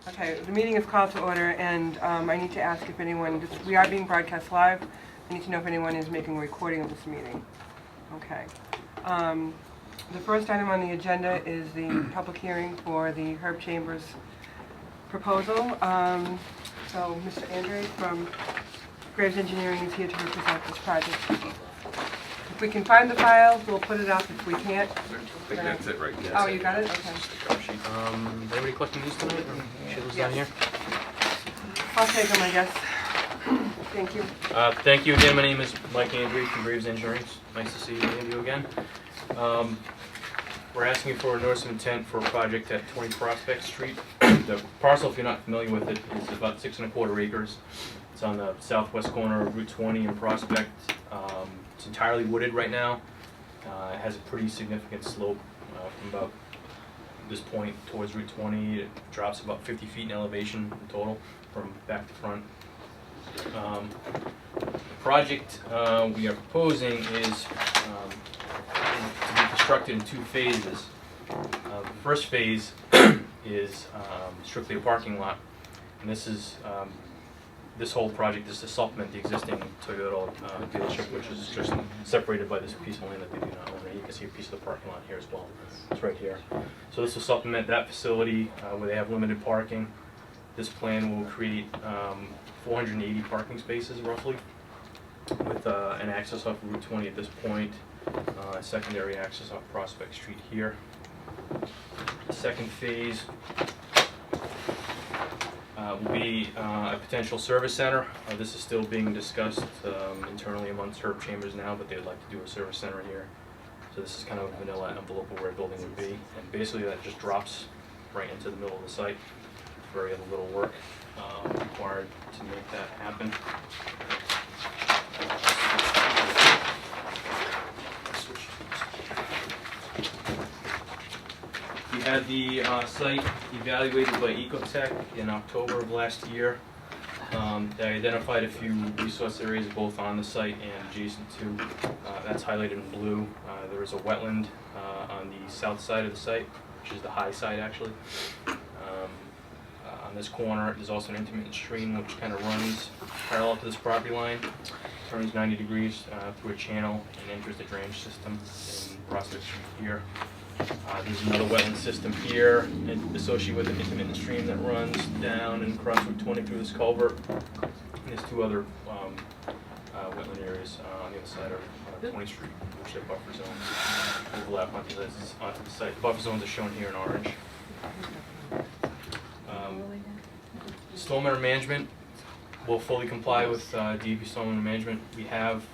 Okay, the meeting is called to order, and I need to ask if anyone, we are being broadcast live. I need to know if anyone is making a recording of this meeting. Okay. The first item on the agenda is the public hearing for the Herb Chambers proposal. So Mr. Andre from Graves Engineering is here to represent this project. If we can find the file, we'll put it up. If we can't, I think that's it right there. oh, you got it? Okay. Is anybody collecting these tonight? She lives down here. I'll take them, I guess. Thank you. Thank you again. My name is Mike Andre from Graves Engineering. Nice to see many of you again. We're asking for a notice of intent for a project at 20 Prospect Street. The parcel, if you're not familiar with it, is about 6¼ acres. It's on the southwest corner of Route 20 in Prospect. It's entirely wooded right now. It has a pretty significant slope from about this point towards Route 20. It drops about 50 feet in elevation in total from back to front. The project we are proposing is to be constructed in 2 phases. The first phase is strictly a parking lot, and this is this whole project is to supplement the existing Toyota dealership, which is just separated by this piece of land that they do not own. And you can see a piece of the parking lot here as well. It's right here. So this will supplement that facility where they have limited parking. This plan will create 480 parking spaces roughly, with an access off Route 20 at this point, a secondary access off Prospect Street here. The second phase will be a potential service center. This is still being discussed internally amongst Herb Chambers now, but they'd like to do a service center here. So this is kind of a vanilla envelope of where a building would be, and basically that just drops right into the middle of the site. Very little work required to make that happen. We had the site evaluated by Ecotech in October of last year. They identified a few resource areas both on the site and adjacent to. That's highlighted in blue. There is a wetland on the south side of the site, which is the high side actually. On this corner, there's also an intermittent stream which kind of runs parallel to this property line, turns 90 degrees through a channel and enters the drainage system in Prospect Street here. There's another wetland system here associated with an intermittent stream that runs down and across Route 20 through this culvert. And there's 2 other wetland areas on the other side of 20th Street, which are buffer zones overlap onto the site. The buffer zones are shown here in orange. Stormwater management will fully comply with DEP stormwater management. We have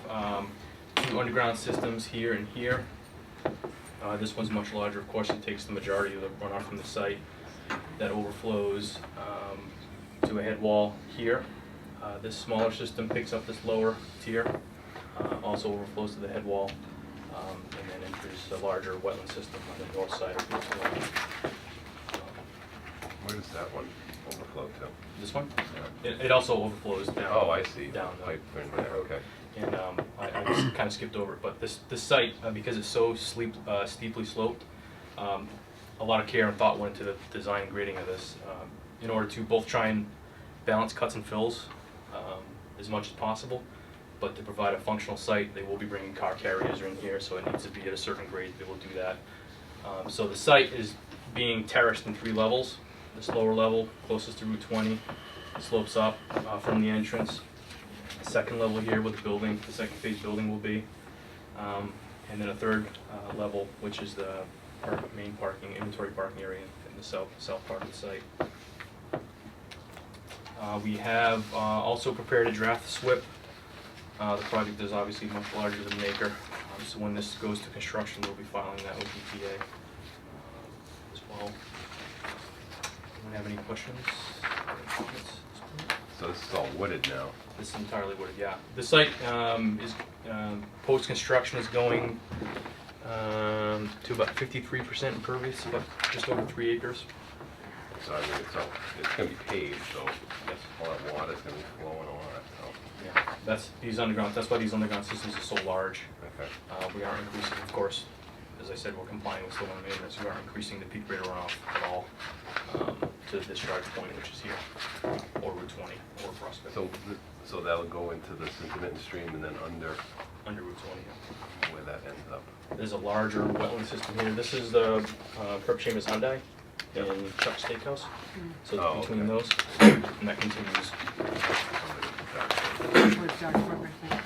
2 underground systems here and here. This one's much larger. Of course, it takes the majority of the runoff from the site. That overflows to a head wall here. This smaller system picks up this lower tier, also overflows to the head wall, and then enters the larger wetland system on the north side of this one. Where does that one overflow to? This one? Yeah. It also overflows down. Oh, I see. Down the pipe in there. Okay. And I just kind of skipped over it, but this site, because it's so steeply sloped, a lot of care and thought went into the design and grading of this in order to both try and balance cuts and fills as much as possible, but to provide a functional site. They will be bringing car carriers in here, so it needs to be at a certain grade to be able to do that. So the site is being terraced in 3 levels. This lower level, closest to Route 20, slopes up from the entrance. The second level here with the building, the second phase building will be, and then a third level, which is the main parking, inventory parking area in the south part of the site. We have also prepared a draft SWIP. The project is obviously much larger than Maker, so when this goes to construction, we'll be filing that with EPA as well. Anyone have any questions? So this is all wooded now. This is entirely wooded, yeah. The site is post-construction is going to about 53% impervious, about just over 3 acres. So I mean, it's going to be paved, so yes, all that water's going to be flowing a lot. So. Yeah, that's why these underground systems are so large. Okay. We aren't increasing, of course, as I said, we're complying with stormwater maintenance. We aren't increasing the peak rate of runoff at all. to the discharge point, which is here, or Route 20, or Prospect. So that'll go into this intermittent stream and then under Route 20. Yeah. where that ends up. There's a larger wetland system here. This is the Kirk Chambers Hyundai in Chuck's Steakhouse. So it's Oh, between okay. those, and that continues. Towards Dr. Weber, I think.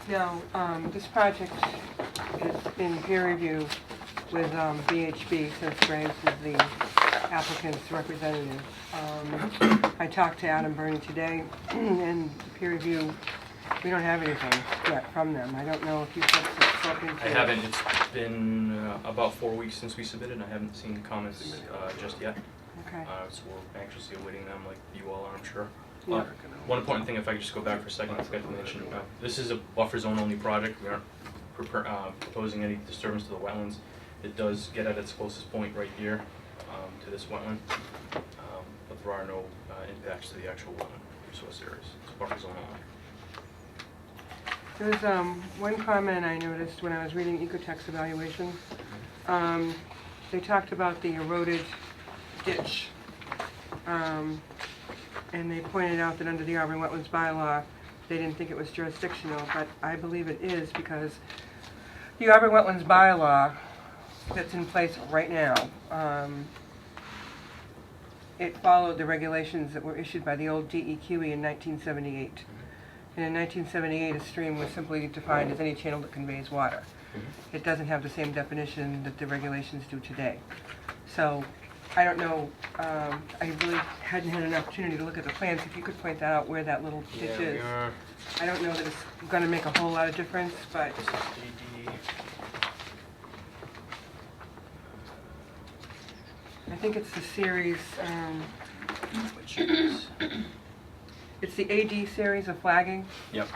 Now, this project is in peer review with BHB, since Graves is the applicant's representative. I talked to Adam Burney today, and the peer review, we don't have anything yet from them. I don't know if you folks have spoken to... I haven't. It's been about 4 weeks since we submitted. I haven't seen the comments just yet. Okay. So we're anxiously awaiting them, like you all are, I'm sure. Yeah. One important thing, if I could just go back for a second, I forgot to mention, this is a buffer zone only project. We aren't proposing any disturbance to the wetlands. It does get at its closest point right here to this wetland, but there are no impacts to the actual wetland resource areas. It's buffer zone only. There was one comment I noticed when I was reading Ecotech's evaluation. They talked about the eroded ditch. And they pointed out that under the Auburn Wetlands bylaw, they didn't think it was jurisdictional, but I believe it is, because the Auburn Wetlands bylaw that's in place right now, it followed the regulations that were issued by the old DEQE in 1978. And in 1978, a stream was simply defined as any channel that conveys water. It doesn't have the same definition that the regulations do today. So I don't know, I really hadn't had an opportunity to look at the plans. If you could point that out where that little ditch is. I don't know that it's going to make a whole lot of difference, but This is AD. I think it's the series, Which is, it's the AD series of flagging. yep.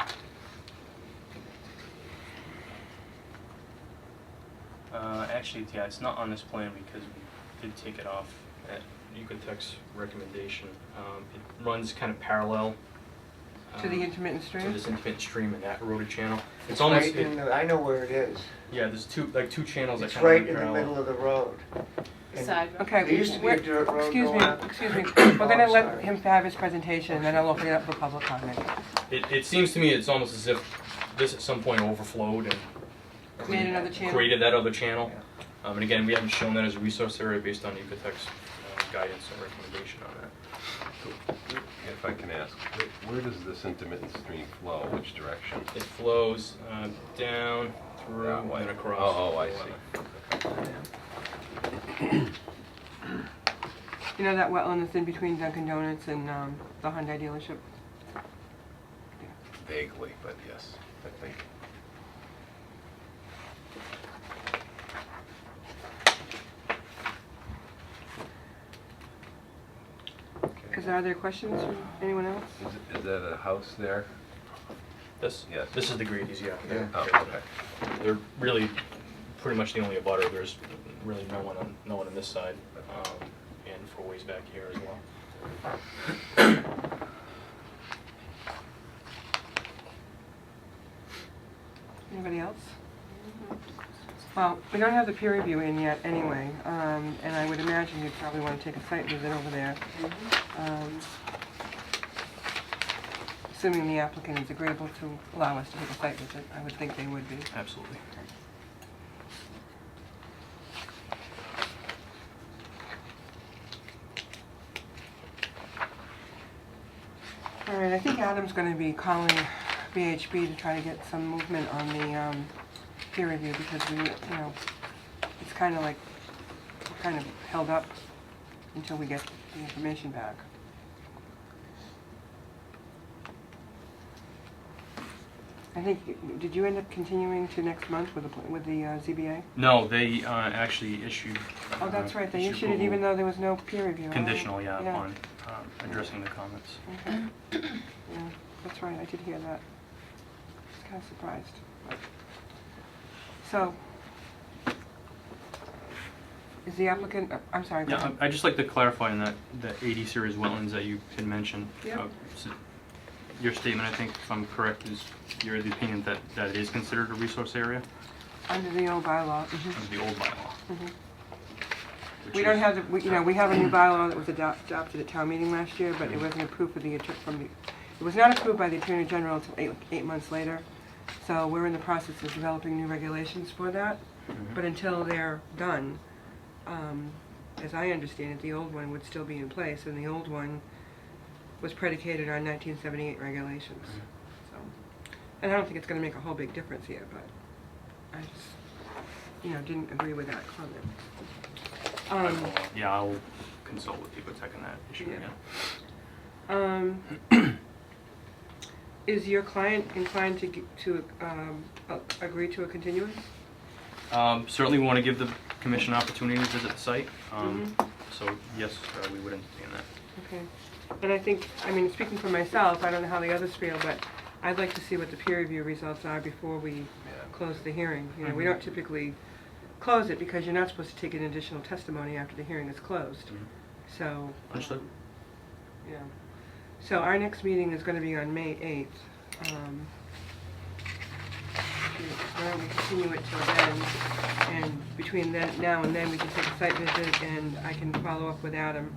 Actually, yeah, it's not on this plan because we did take it off at Ecotech's recommendation. It runs kind of parallel To the intermittent to stream? this intermittent stream and that eroded channel. It's almost Right in the, I know where it is. yeah. There's two channels that It's kind of right run in the parallel. middle of the road. And Sidewalk. Okay, There used to be a dirt road excuse me, going up. excuse me. We're going to Oh, let sorry. him have his presentation, and then I'll open it up for public comment. It seems to me it's almost as if this at some point overflowed and Made another channel? created that other channel. And again, we haven't shown that as a resource area based on Ecotech's guidance and recommendation on that. So, if I can ask, where does this intermittent stream flow? Which direction? It flows down through That way. and across. Oh, I see. You know that wetland that's in between Dunkin' Donuts and the Hyundai dealership? Vaguely, but yes, I think. Is there other questions from anyone else? Is that a house there? This, Yes. this is the Grady's, yeah. Yeah. Oh, okay. They're really pretty much the only abutter. There's really no one on this side, and for ways back here as well. Anybody else? Well, we don't have the peer review in yet anyway, and I would imagine you'd probably want to take a site visit over there. Assuming the applicant is agreeable to allow us to take a site visit, I would think they would be. Absolutely. All right, I think Adam's going to be calling BHB to try to get some movement on the peer review, because we, you know, it's kind of like, we're kind of held up until we get the information back. I think, did you end up continuing to next month with the ZBA? No, they actually issued. Oh, that's right, they issued it even though there was no peer review. Conditional, yeah, upon addressing the comments. Okay. Yeah, that's right, I did hear that. I was kind of surprised. So, is the applicant, I'm sorry, go Yeah, ahead. I'd just like to clarify on that 80 series wetlands that you had mentioned. Yep. your statement, I think, if I'm correct, is you're of the opinion that it is considered a resource area Under the old bylaw. Mhm. under the old bylaw. Mhm. which We don't is- have the, we have a new bylaw that was adopted at town meeting last year, but it wasn't approved for the, it was not approved by the Attorney General until eight months later. So we're in the process of developing new regulations for that. Mhm. But until they're done, as I understand it, the old one would still be in place, and the old one was predicated on 1978 regulations. So, and I don't think it's going to make a whole big difference here, but I just, didn't agree with that comment. I will, yeah, I'll consult with people checking that issue Yeah. again. Is your client inclined to agree to a continuance? Certainly we want to give the commission an opportunity to visit the site. Mhm. So yes, we would entertain that. Okay. And I think, speaking for myself, I don't know how the others feel, but I'd like to see what the peer review results are before we close the hearing. We don't typically close it because you're not supposed to take an additional testimony after the hearing is closed. So, Understood. yeah. So our next meeting is going to be on May 8th. Why don't we continue it till then, and between now and then we can take a site visit, and I can follow up with Adam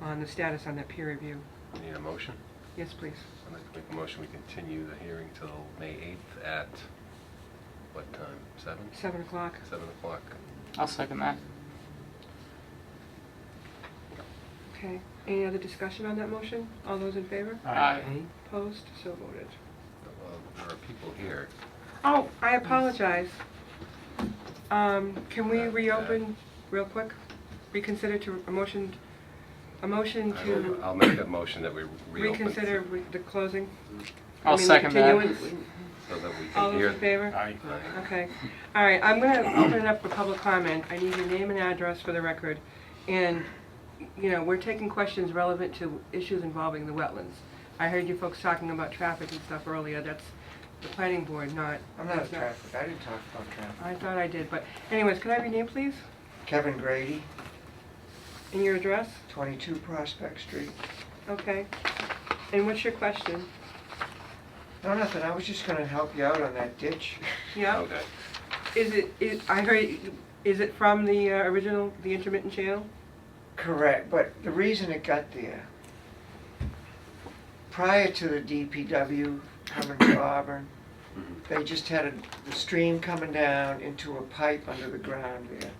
on the status on that peer review. Need a motion? Yes, please. I'd like to make a motion, we continue the hearing till May 8th at, what time, 7? 7 o'clock. 7 o'clock. I'll second that. Okay. Any other discussion on that motion? All those in favor? Aye. Opposed? So voted. Well, there are people here. Oh, I apologize. Can we reopen real quick? Reconsider to a motion to I'll make a motion that we reopen. reconsider the closing? I'll the second that. continuance? So that we All can those hear. in favor? Aye. Okay. All right, I'm going to open it up for public comment. I need your name and address for the record. And, we're taking questions relevant to issues involving the wetlands. I heard you folks talking about traffic and stuff earlier. That's the planning board, not... I'm not a that's traffic, I didn't talk about traffic. I thought I did, but anyways, can I have your name, please? Kevin Grady, And your address? 22 Prospect Street. Okay. And what's your question? No, nothing, I was just gonna help you out on that ditch. Yeah? Okay. I heard, is it from the original, the intermittent channel? Correct, but the reason it got there, prior to the DPW coming to Auburn, they just had the stream coming down into a pipe under the ground there.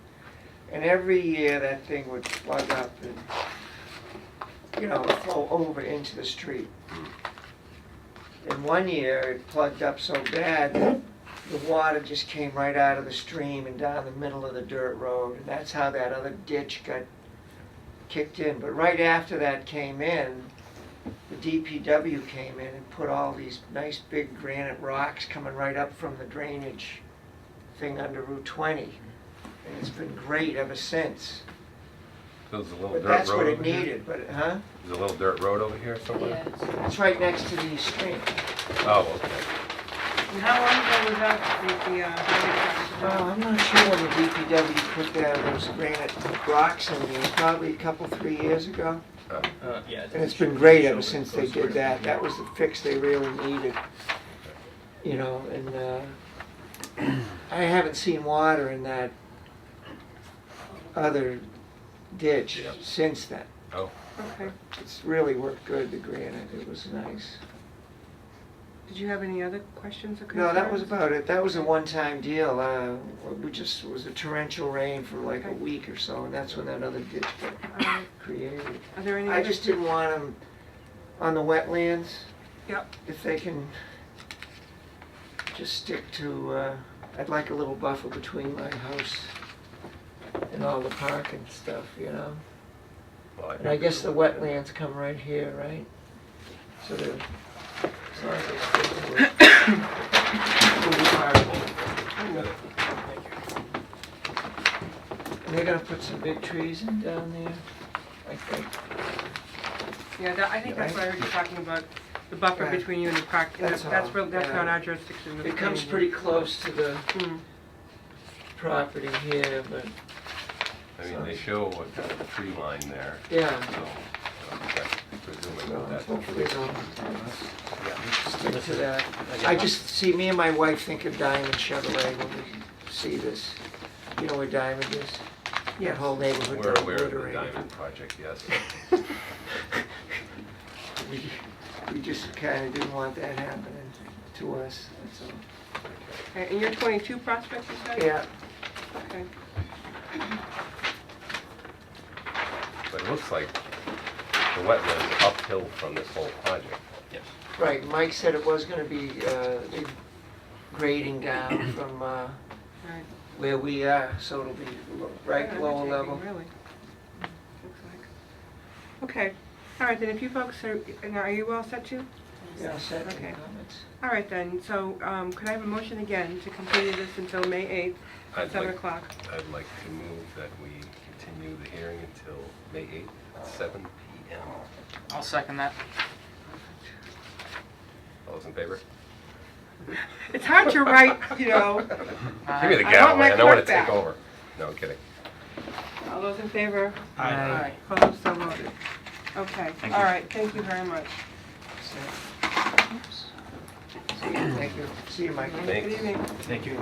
And every year that thing would plug up and, flow over into the street. And one year it plugged up so bad that the water just came right out of the stream and down the middle of the dirt road. And that's how that other ditch got kicked in. But right after that came in, the DPW came in and put all these nice big granite rocks coming right up from the drainage thing under Route 20. And it's been great ever since. So there's a little But dirt that's road what it over here? needed, but, huh? There's a little dirt road over here somewhere? It's right next to the stream. Oh, okay. And how long ago was that with the highway Well, I'm not sure when the DPW put down those granite rocks in there, probably a couple, 3 years ago. Yeah. And it's been great ever since they did that. That was the fix they really needed. And I haven't seen water in that other ditch Yep. since then. Oh, Okay. It's really worked good, the granite. It was nice. Did you have any other questions or No, concerns? that was about it. That was a one-time deal. It was a torrential rain for like a Okay. week or so, and that's when that other ditch got All right. created. Are there any I other... just didn't want them on the wetlands. Yep. If they can just stick to, I'd like a little buffer between my house and all the parking stuff, well, And I guess the wetlands come right here, right? So they're, as long as they stick to it. It'll be fine. And they're gonna put some big trees in down there, I think. Yeah, I think that's what I heard you talking about, the buffer Right. between you and the park. That's all, That's yeah. not our jurisdiction. of the It comes planning pretty close to the board. Hmm. property here, but, I mean, they show what kind of tree line there, yeah. so I'm presuming So That- hopefully they'll Yeah. stick to that. I just see, me and my wife think of Diamond Chevrolet when we see this. You know where Diamond is? That Yes. whole neighborhood We're got aware of the obliterated. Diamond Project, yes. We just kind of didn't want that happening to us, that's all. Okay, and you're 22 Prospect, you said? Yeah, Okay. But it looks like the wetlands are uphill from this whole project. Yes. right, Mike said it was gonna be big grading down from Right. where we are, so it'll be right Yeah, lower undertaking, level. Really. Looks like. Okay, all right, then if you folks are, now, are you all set too? Yeah, set any Okay. comments. All right then, so could I have a motion again to continue this until May 8th, I'd at 7 like- o'clock? I'd like to move that we continue the hearing until May 8th at 7 PM. I'll second that. All those in favor? It's hard to write, you know. Give me the I gavel, want my man, I want to clerk take back. over. No, I'm kidding. All those in favor? Aye. Opposed, so voted. Okay, Thank all you. right, thank you very much. See you, thank you. See you, Mike. Good Thanks. evening. Thank you.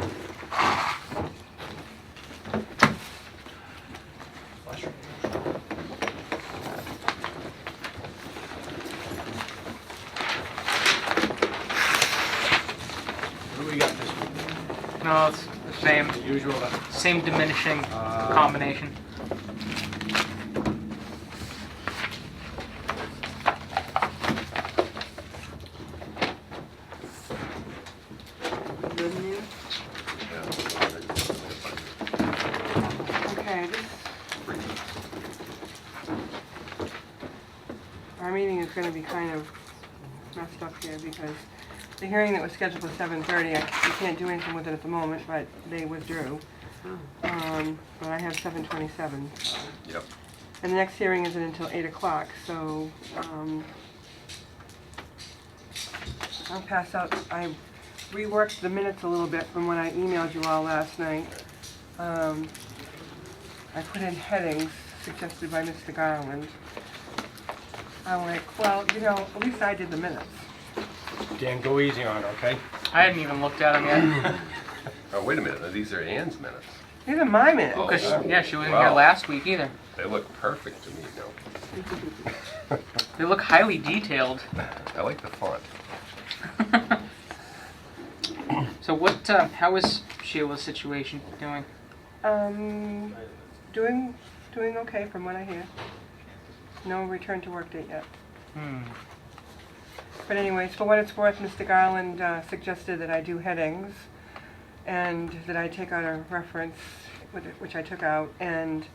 What do we got this week? No, it's the same, The usual, same diminishing combination. Good news. Okay, our meeting is going to be kind of messed up here because the hearing that was scheduled for 7:30, we can't do anything with it at the moment, but they withdrew. But I have 7:27. Yep. And the next hearing isn't until 8 o'clock, so I'll pass out, I reworked the minutes a little bit from when I emailed you all last night. I put in headings suggested by Mr. Garland. I'm like, well, you know, at least I did the minutes. Dan, go easy on her, okay? I hadn't even looked at them yet. Oh, wait a minute, these are Ann's minutes. These are my minutes. Oh. Cause yeah, she wasn't Wow. here last week either. They look perfect to me, no? They look highly detailed. I like the font. So what? How is Sheila's situation doing? Doing okay from what I hear. No return to work date yet. But anyways, for what it's worth, Mr. Garland suggested that I do headings and that I take out a reference, which I took out, and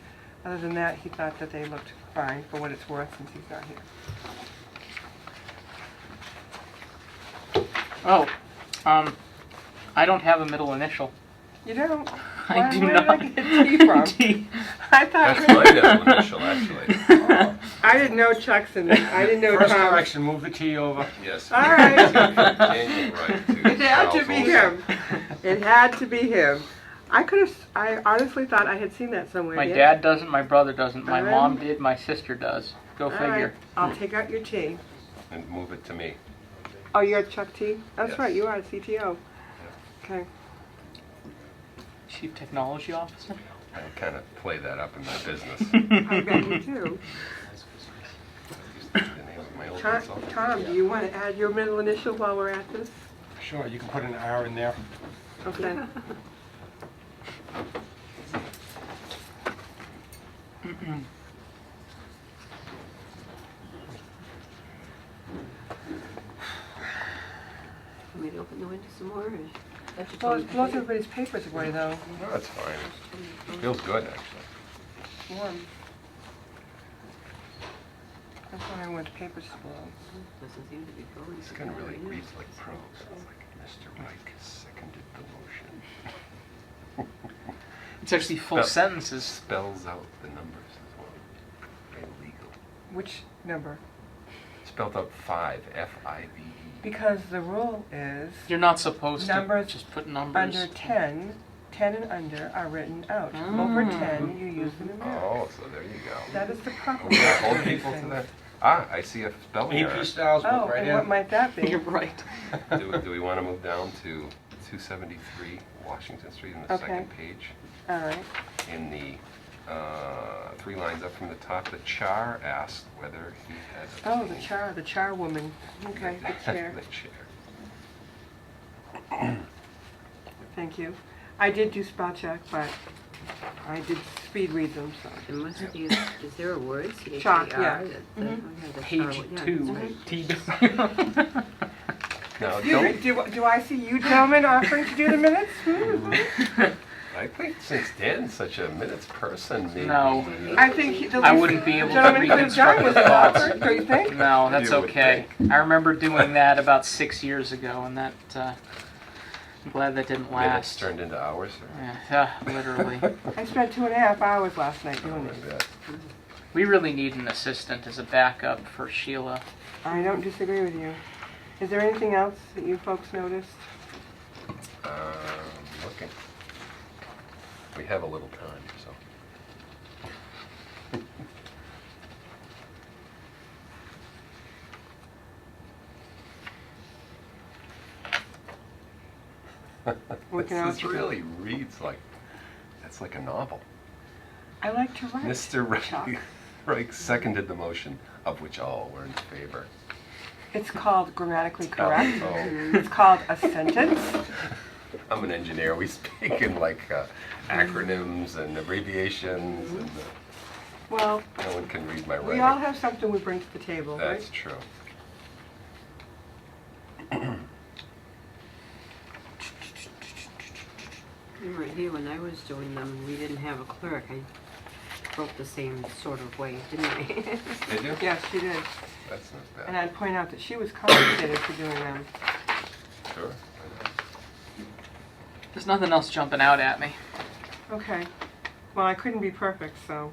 other than that, he thought that they looked fine for what it's worth since he's not here. Oh, I don't have a middle initial. You don't? I do Where not. did I get T from? T. I thought That's my middle initial, actually. I didn't know Chuck's in there. I didn't know First Tom's. correction, move the T over. Yes. All right. Daniel Wright to It had to Charles be Olson. him. It had to be him. I honestly thought I had seen that somewhere. My Yes? dad doesn't. My brother doesn't. My Um, mom did. My sister does. Go All right. figure. I'll take out your T. And move it to me. Oh, you're Chuck T? That's Yes. right, you are a CTO. Okay. Chief Technology Officer. I kind of play that up in my business. I bet you do. The name of my old Tom, consultant. Tom, do you want to add your middle initial while we're at this? Sure, you can put an R in there. Okay. Want me to open the window some more? Or that's just Well, one it blows thing? everybody's papers away, though. No, that's fine. It feels good, actually. Warm. That's why I want papers to blow. Doesn't seem to be going. This kind of really reads like prose. It's like Mr. Mike seconded the motion. It's actually full Spell- sentences. Spells out the numbers as well. Very legal. Which number? Spelled out 5, F-I-V-E. Because the rule is You're not supposed Numbers to just put numbers. under 10, 10 and under are written out. Over 10, you use them in there. Oh, so there you go. That is the proper Are way we to gonna hold do these people to things. that? Ah, I see a spelling error. AP Styles Oh, book right and what in. might that be? You're right. Do we want to move down to 273 Washington Street in the Okay. second page? All right. In the 3 lines up from the top, the Char asked whether he had. Oh, obtained the char woman. Okay, the chair. the chair. Thank you. I did do spell check, but I did speed read them, so. It must have used, is there a word? Chalk, C-H-A-R, yeah. that- Mhm. okay, the Page char- yeah, 2, mhm. TW. Now, Excuse me, do I see you gentlemen offering to do the minutes? I think since Dan's such a minutes person, maybe. No. I think the I least wouldn't be able to gentleman could have done reconstruct was the thoughts. offer, don't you think? No, that's You would okay. I remember doing that about 6 years ago, and that, I'm glad that didn't Minutes last. turned into hours? Or? Yeah, literally. I spent 2.5 hours last night Oh, doing I it. bet. We really need an assistant as a backup for Sheila. I don't disagree with you. Is there anything else that you folks noticed? Looking. We have a little time, so. We can This also- really reads like, that's like a novel. I like to write. Mr. Chuck. Reich seconded the motion, of which all were in favor. It's called grammatically correct. Oh. It's called a sentence. I'm an engineer, we speak in like acronyms and abbreviations, and Well, no one can read my we writing. all have something we bring to the table, right? That's true. Right here, when I was doing them, we didn't have a clerk. I wrote the same sort of way, didn't I? Did you? Yes, she did. That's not And bad. I'd point out that she was compensated for doing them. Sure. There's nothing else jumping out at me. Okay. Well, I couldn't be perfect, so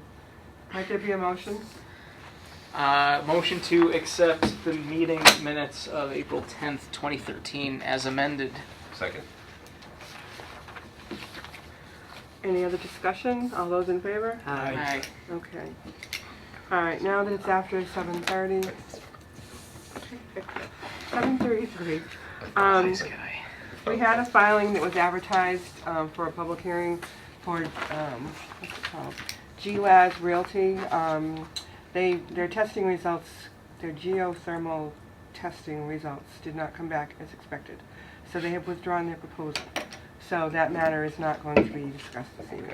might there be a motion? Motion to accept the meeting minutes of April 10th, 2013 as amended. Second. Any other discussion? All those in favor? Aye. Okay. All right, now that it's after 7:30. 7:33. Nice guy. We had a filing that was advertised for a public hearing for, what's it called? GLAS Realty. Their testing results, their geothermal testing results did not come back as expected. So they have withdrawn their proposal. So that matter is not going to be discussed this evening.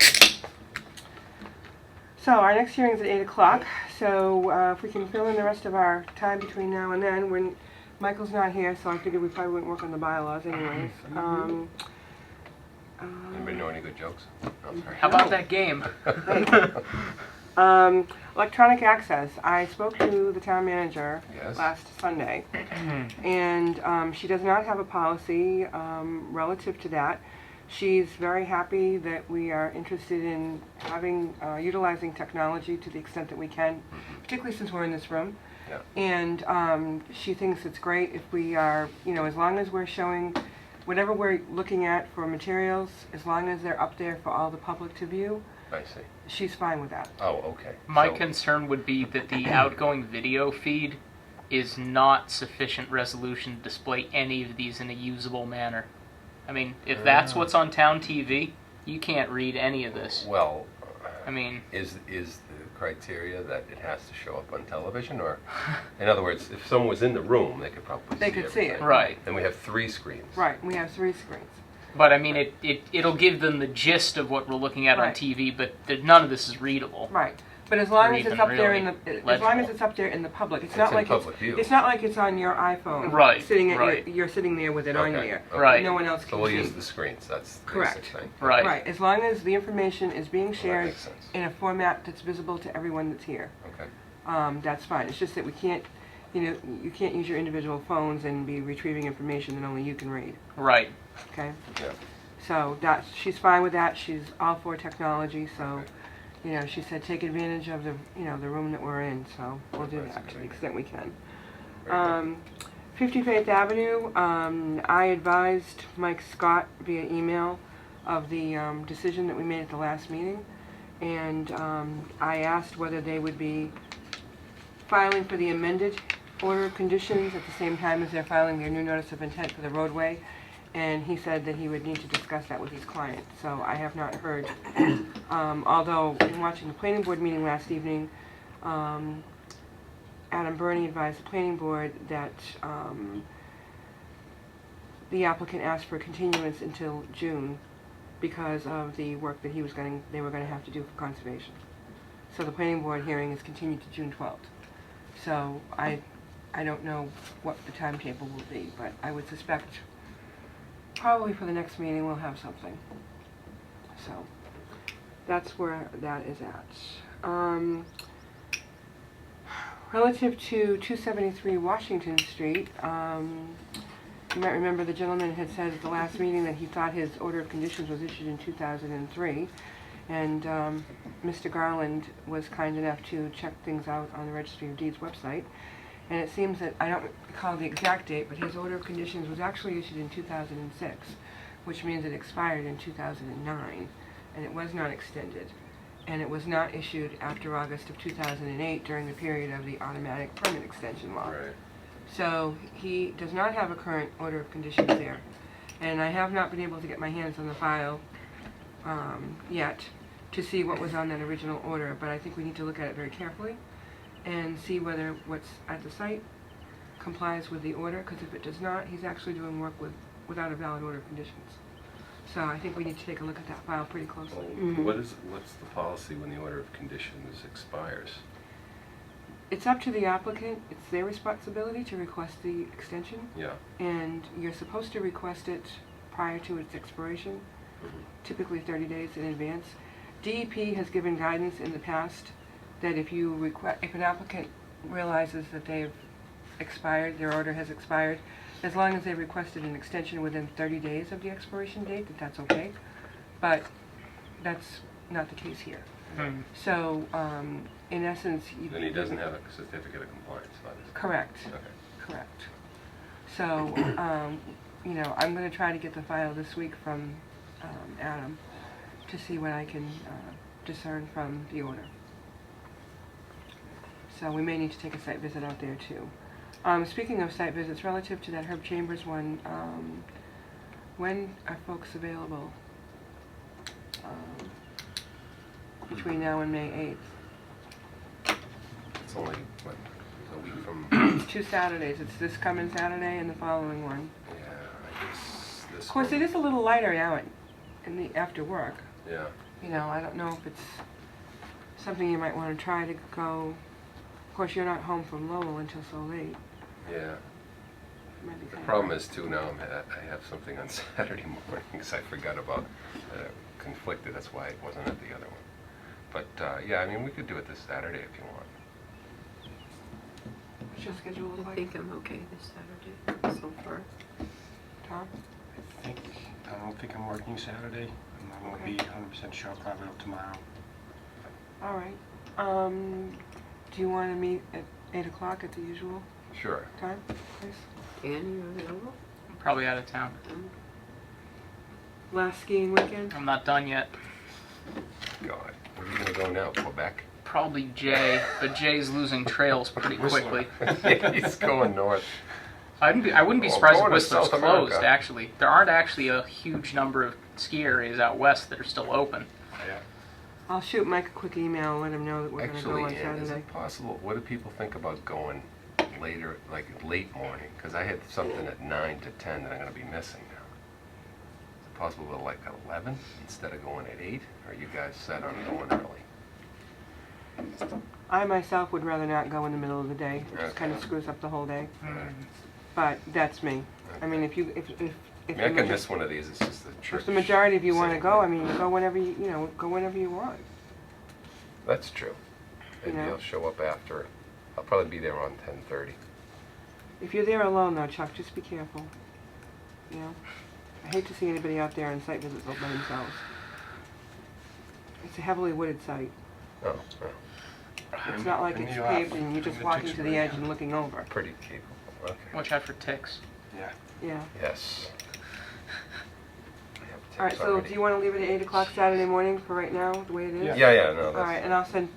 So our next hearing is at 8 o'clock. So if we can fill in the rest of our time between now and then, when Michael's not here, so I figured we probably wouldn't work on the bylaws anyways. Anybody know any good jokes? I'm sorry. How about that game? Electronic access. I spoke to the town manager Yes. last Sunday, and she does not have a policy relative to that. She's very happy that we are interested in having, utilizing technology to the extent that we can, particularly since we're in this room. Yeah. And she thinks it's great if we are, as long as we're showing whatever we're looking at for materials, as long as they're up there for all the public to view, I see. she's fine with that. Oh, okay. My So- concern would be that the outgoing video feed is not sufficient resolution to display any of these in a usable manner. I mean, if that's what's on town TV, you can't read any of this. Well, I mean, is the criteria that it has to show up on television, or, in other words, if someone was in the room, they could probably They see could see it. everything. right. And we have 3 screens. Right, we have 3 screens. But I mean, it'll give them the gist of what we're looking at on Right. TV, but none of this is readable. Right, but as long Or as it's even up there in really the, as legible. long as it's up there in the public, it's It's not in like public view. it's not like it's on your iPhone. Right, Sitting at right. you're sitting there with it on Okay, there. okay. Right. No one else So can we'll see. use the screens, that's the Correct. basic thing. Right. Right, as long as the information is being Well, that shared makes sense. in a format that's visible to everyone that's here. Okay. That's fine. It's just that we can't, you can't use your individual phones and be retrieving information that only you can read. Right. Okay. Yeah. So she's fine with that. She's all for technology. So, she said take advantage of the the room that we're in. So we'll do That's a that good to the idea. extent we can. Very good. 50 Faith Avenue. I advised Mike Scott via email of the decision that we made at the last meeting, and I asked whether they would be filing for the amended order of conditions at the same time as they're filing their new notice of intent for the roadway. And he said that he would need to discuss that with his client, so I have not heard. Although, in watching the planning board meeting last evening, Adam Burney advised the planning board that the applicant asked for a continuance until June because of the work that they were going to have to do for conservation. So the planning board hearing is continued to June 12th. So I don't know what the timetable will be, but I would suspect probably for the next meeting we'll have something. So that's where that is at. Relative to 273 Washington Street, you might remember the gentleman had said at the last meeting that he thought his order of conditions was issued in 2003, and Mr. Garland was kind enough to check things out on the Registry of Deeds website, and it seems that, I don't recall the exact date, but his order of conditions was actually issued in 2006, which means it expired in 2009, and it was not extended, and it was not issued after August of 2008 during the period of the automatic permit extension law. Right. So he does not have a current order of conditions there. And I have not been able to get my hands on the file yet to see what was on that original order, but I think we need to look at it very carefully and see whether what's at the site complies with the order, because if it does not, he's actually doing work without a valid order of conditions. So I think we need to take a look at that file pretty closely. What's the policy when the order of conditions expires? It's up to the applicant. It's their responsibility to request the extension, Yeah. and you're supposed to request it prior to its expiration, typically 30 days in advance. DEP has given guidance in the past that if an applicant realizes that they've expired, their order has expired, as long as they requested an extension within 30 days of the expiration date, that's okay. But that's not the case here. So, in essence, Then he doesn't have a certificate of compliance, obviously. Correct. Okay. Correct. So, you know, I'm going to try to get the file this week from Adam to see what I can discern from the order. So we may need to take a site visit out there too. Speaking of site visits, relative to that Herb Chambers one, when are folks available between now and May 8th? It's only, what, a week from, It's 2 Saturdays. It's this coming Saturday and the following one. yeah, I guess this Of course, one- it is a little lighter now after work. Yeah. You know, I don't know if it's something you might want to try to go. Of course, you're not home from Lowell until so late. Yeah. Might be The kinda problem hard. is too now, I have something on Saturday mornings I forgot about, conflicted, that's why it wasn't at the other one. But, yeah, I mean, we could do it this Saturday if you want. What's your schedule look I like, think I'm okay this Saturday so far. Tom? I don't think I'm working Saturday. I won't be 100% sure, probably up tomorrow. All right. Do you want to meet at 8 o'clock at the usual Sure. time, please? Dan, you available? I'm probably out of town. Last skiing weekend? I'm not done yet. God, where are you gonna go now, Quebec? Probably Jay, but Jay's losing trails pretty quickly. He's going north. I wouldn't be Oh, surprised if going to Whistler's South closed, America. actually. There aren't actually a huge number of ski areas out west that are still open. Yeah. I'll shoot Mike a quick email and let him know that we're going to go Actually, on Ann, is Saturday. it possible, what do people think about going later, like late morning? Because I had something at 9 to 10 that I'm gonna be missing now. Is it possible to like 11 instead of going at 8? Or are you guys set on going early? I myself would rather not go in the middle of the day. It just Okay. kind of screws up the whole day. But that's me. I mean, if I mean, I the can majo- miss one of these, it's just the church. if the majority of you want to sitting go, I there. mean, go whenever go whenever you want. That's true. Maybe know? I'll show up after. I'll probably be there around 10:30. If you're there alone, though, Chuck, just be careful. You know, I hate to see anybody out there on site visits all by themselves. It's a heavily wooded site. Oh, well, It's not like Bring it's you off. paved and you're just Bring the walking ticks to the right edge now. and looking over. pretty capable. Okay. Watch out for ticks. Yeah. Yeah. Yes. I have All right. tips So, already. do you want to leave it at 8 o'clock Saturday morning for right now, the way it is? Yeah. Yeah, no, All right, that's. and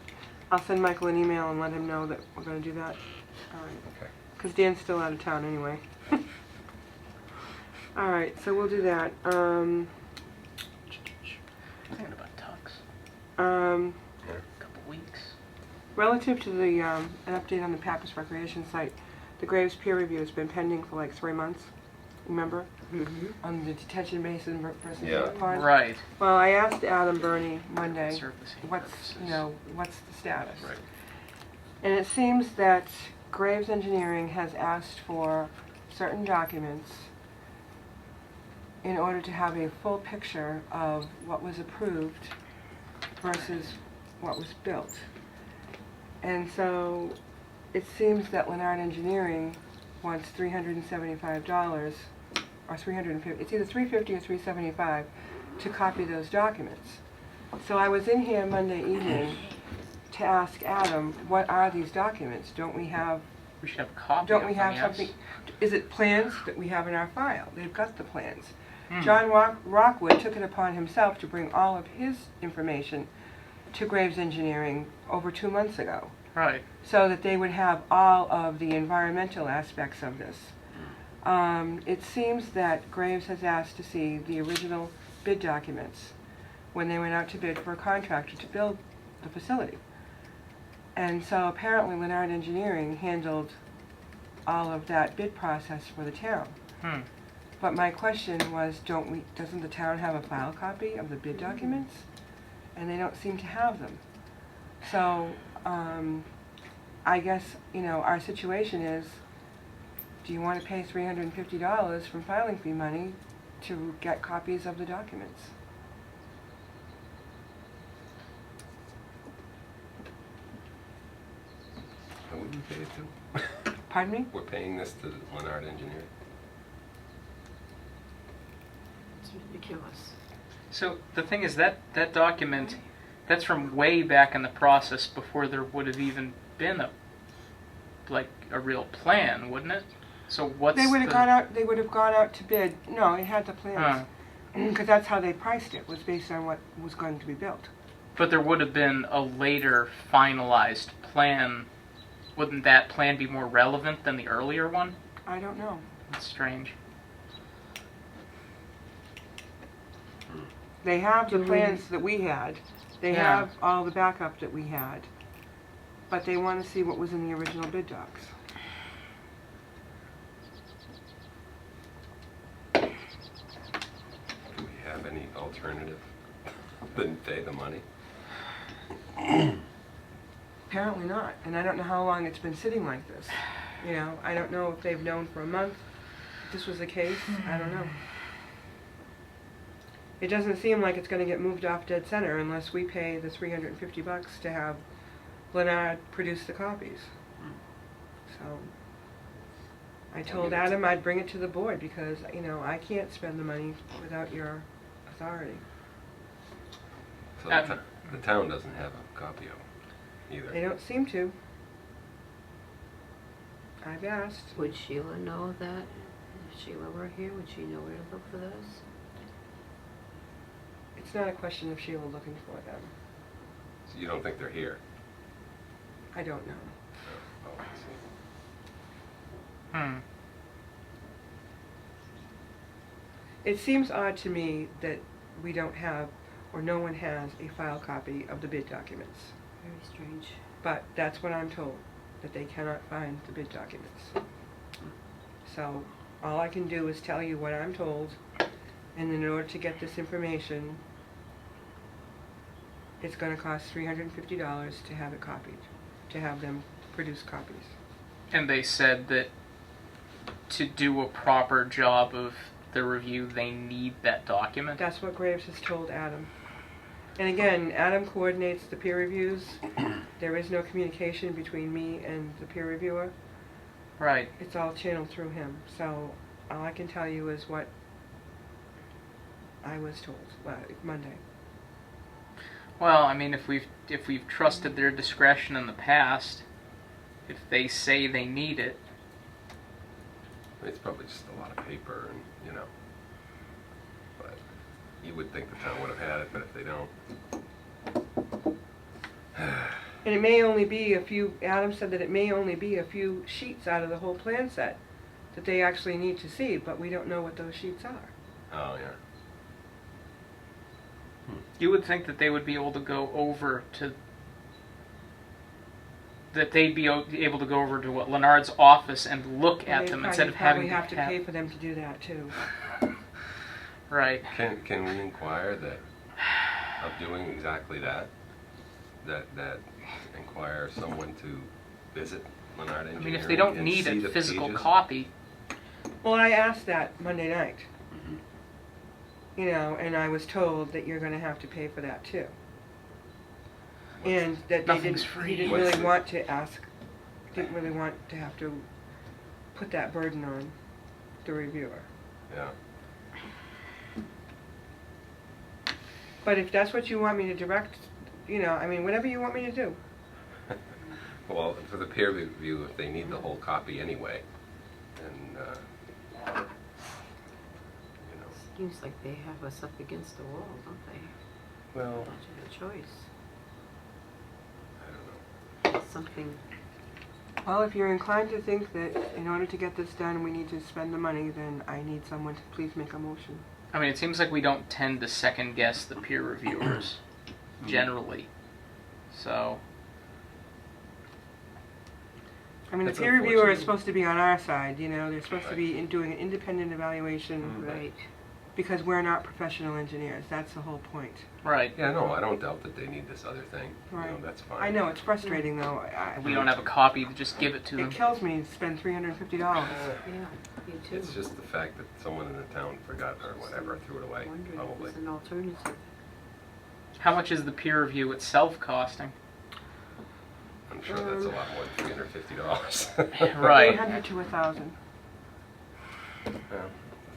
I'll send Michael an email and let him know that we're gonna do that. All right. Okay. Because Dan's still out of town anyway. All right, so we'll do that. Thinking about tux. Um, Couple weeks. Relative to the an update on the Pappas Recreation site, the Graves peer review has been pending for like 3 months. Remember, Mm-hmm. on the detention basin versus Yeah. the pond. Right. Well, I asked Adam Burney Monday, Serve the same what's purposes. what's the status? Right. And it seems that Graves Engineering has asked for certain documents in order to have a full picture of what was approved versus what was built. And so it seems that Leonard Engineering wants $375 or $350, it's either $350 or $375 to copy those documents. So I was in here Monday evening to ask Adam, what are these documents? Don't we have We should have a copy Don't of we them, have yes. something, is it plans that we have in our file? They've got the plans. Hmm. John Rockwood took it upon himself to bring all of his information to Graves Engineering over 2 months ago, Right. so that they would have all of the environmental aspects of this. It seems that Graves has asked to see the original bid documents when they went out to bid for a contractor to build the facility. And so apparently Leonard Engineering handled all of that bid process for the town. Hmm. But my question was, doesn't the town have a file copy of the bid documents? And they don't seem to have them. So, I guess, our situation is, do you want to pay $350 from filing fee money to get copies of the documents? Who would we pay it to? Pardon me? We're paying this to Leonard Engineering. It's ridiculous. So the thing is that document, that's from way back in the process before there would have even been a real plan, wouldn't it? So what's They would have the- gone out. They would have gone out to bid. No, it had the Huh. plans because that's how they priced it. Was based on what was going to be built. But there would have been a later finalized plan. Wouldn't that plan be more relevant than the earlier one? I don't know. That's strange. They have the Do we- plans that we had. They Yeah. have all the backup that we had. But they want to see what was in the original bid docs. Do we have any alternative than pay the money? Apparently not. And I don't know how long it's been sitting like this. I don't know if they've known for a month if this was the case. I don't know. It doesn't seem like it's going to get moved off dead center unless we pay the $350 to have Leonard produce the copies. So I told Adam I'd bring it to the board because, I can't spend the money without your authority. So Um, the town doesn't have a copy of them either. They don't seem to. I've asked. Would Sheila know that? If Sheila were here, would she know where to look for this? It's not a question of Sheila looking for them. So you don't think they're here? I don't know. Oh, I see. Hmm. It seems odd to me that we don't have, or no one has, a file copy of the bid documents. Very strange. But that's what I'm told, that they cannot find the bid documents. So all I can do is tell you what I'm told, and then in order to get this information, it's going to cost $350 to have it copied, to have them produce copies. And they said that to do a proper job of the review, they need that document. That's what Graves has told Adam. And again, Adam coordinates the peer reviews. There is no communication between me and the peer reviewer. Right. It's all channeled through him. So all I can tell you is what I was told Monday. Well, I mean, if we've trusted their discretion in the past, if they say they need it, It's probably just a lot of paper and, but you would think the town would have had it, but if they don't. And it may only be a few, Adam said that it may only be a few sheets out of the whole plan set that they actually need to see, but we don't know what those sheets are. Oh, yeah. You would think that they would be able to go over to, that they'd be able to go over to what Leonard's office and look at them instead of having to have to pay for them to do that too. Right. Can we inquire that, of doing exactly that? That inquire someone to visit Leonard Engineering? I mean, if they don't and need see a the physical pages? copy, Well, I asked that Monday night, Mhm. you know, and I was told that you're gonna have to pay for that too. And that they Nothing's didn't, free. he didn't What's really the- want to ask, didn't really want to have to put that burden on the reviewer. Yeah. But if that's what you want me to direct, you know, I mean, whatever you want me to do. Well, for the peer review, if they need the whole copy anyway, then, you know, Seems like they have us up against the wall, don't they? well, Don't you have a choice? I don't know. Something, Well, if you're inclined to think that in order to get this done, we need to spend the money, then I need someone to please make a motion. I mean, it seems like we don't tend to second guess the peer reviewers generally. So, I mean, the That's peer reviewer is unfortunate. supposed to be on our side, you know, they're supposed to Right. be doing an independent evaluation right. because we're not professional engineers, that's the whole point. right. Yeah, no, I don't doubt that they need this other thing. You know, Right. that's fine. I know, it's frustrating though, We don't have a copy to just give it to them. it kills me to spend $350. Yeah, me too. It's just the fact that someone in the town forgot or whatever, threw it away, Wondering if probably. there's an alternative. How much is the peer review itself costing? I'm sure that's a lot more than $350. Right. 800 to 1,000. Yeah,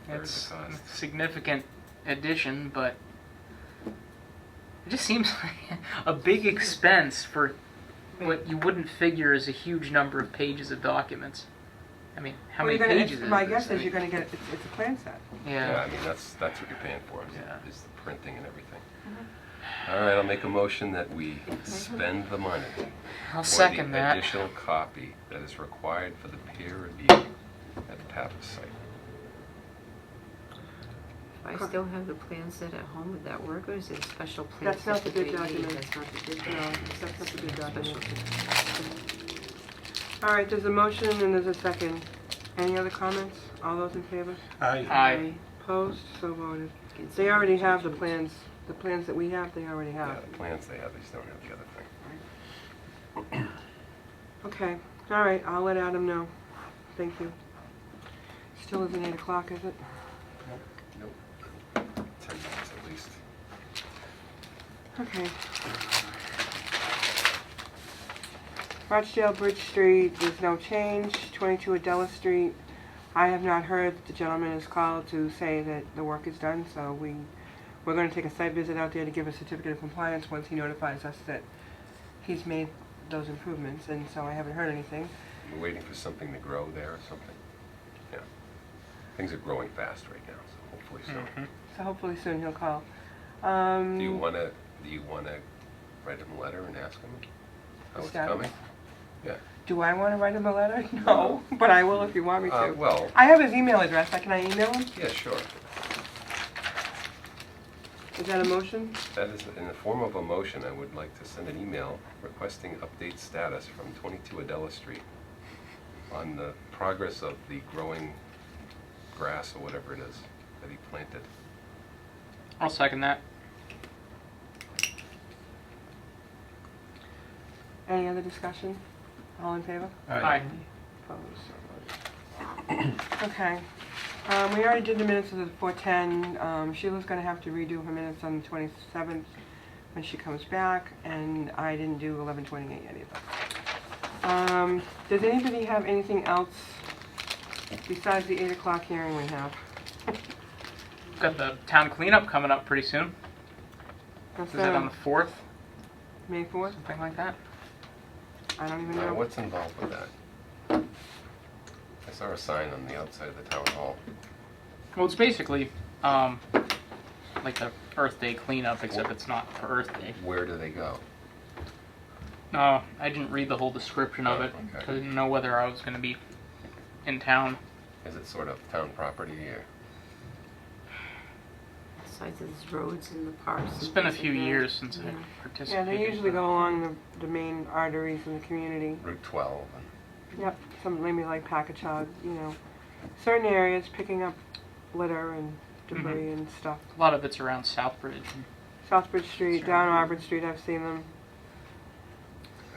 third It's the a cost. significant addition, but it just seems like a big expense for what you wouldn't figure is a huge number of pages of documents. I mean, how many pages is My this? guess I is you're mean, gonna get, it's a plan set. Yeah, Yeah. I mean, that's what you're paying for, Yeah. is the printing and everything. All right, I'll make a motion that we spend the money I'll for second the that. additional copy that is required for the peer review at the Pappas site. If I still have the plan set at home, would that work, or is it a special plan That's not set the that bid they need? document. That's not the bid No, document. that's not the bid Special document. All right, there's a motion and there's a second. Any other comments? All those in favor? Aye. Opposed? So voted. Against They already have the judgment. plans that we have, they already Yeah, have. the plans they have, they just don't have the other thing. Okay, all right, I'll let Adam know. Thank you. Still isn't 8 o'clock, is it? Nope. 10 minutes at least. Okay. Rochdale Bridge Street, there's no change. 22 Adela Street, I have not heard that the gentleman has called to say that the work is done, so we're going to take a site visit out there to give a certificate of compliance once he notifies us that he's made those improvements, and so I haven't heard anything. We're waiting for something to grow there or something. Yeah. Things are growing fast right now, so hopefully so. Mhm. So hopefully soon he'll call. Do you wanna write him a letter and ask him how it's Status? coming? Yeah. Do I want to write him a letter? No, but I will if you want me to. Well, I have his email address. Can I email him? yeah, sure. Is that a motion? That is, in the form of a motion, I would like to send an email requesting update status from 22 Adela Street on the progress of the growing grass or whatever it is that he planted. I'll second that. Any other discussion? All in favor? Aye. Opposed? Okay. We already did the minutes of the 410. Sheila's going to have to redo her minutes on the 27th when she comes back, and I didn't do 1128 yet either. Does anybody have anything else besides the 8 o'clock hearing we have? Got the town cleanup coming up pretty soon. That's Is that on the 4th? May 4th? Something like that? I don't even know. What's involved with that? I saw a sign on the outside of the town hall. Well, it's basically like the Earth Day cleanup, except it's not for Earth Day. Where do they go? No, I didn't read the whole description of it. Okay. 'Cause I didn't know whether I was going to be in town. Is it sort of town property or? Besides those roads and the parks. It's and been a things few like that. years since Yeah. I participated. Yeah, they usually go along the main arteries in the community. Route 12. And Yep, some maybe like Packagug, you know, certain areas picking up litter and debris and stuff. A lot of it's around Southbridge. Southbridge Street, down Auburn Street, I've seen them.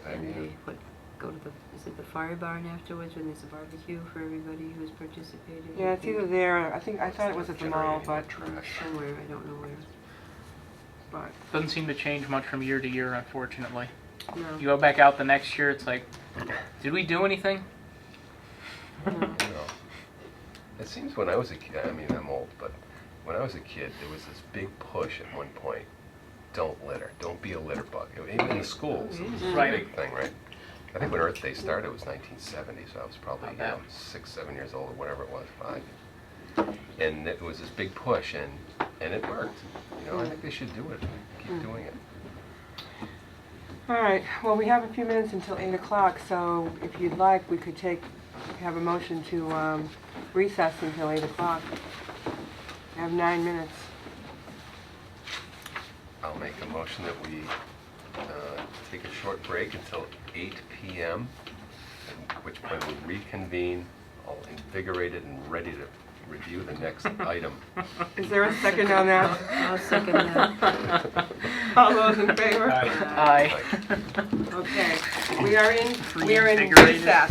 good And idea. they go to the, is it the fire barn afterwards when there's a barbecue for everybody who's participating? Yeah, it's either there, I thought it was at the mall, Generating but, trash. Somewhere, I don't know where. but, Doesn't seem to change much from year to year, unfortunately. no. You go back out the next year, it's like, did we do anything? no. You know, it seems when I was a kid, I mean, I'm old, but when I was a kid, there was this big push at one point. Don't litter. Don't be a litter bug. Even in the schools, it was a Right. big thing, right? I think when Earth Day started, it was 1970, so I was probably, Not bad. 6, 7 years old, or whatever it was, 5. And it was this big push, and it worked. You know, I think they should do it. Keep doing it. All right, well, we have a few minutes until 8 o'clock, so if you'd like, we could have a motion to recess until 8 o'clock. We have 9 minutes. I'll make a motion that we take a short break until 8 p.m., at which point we'll reconvene, all invigorated and ready to review the next item. Is there a second on that? I'll second that. All those in favor? Aye. Okay, we are in Reinvigorated. recess,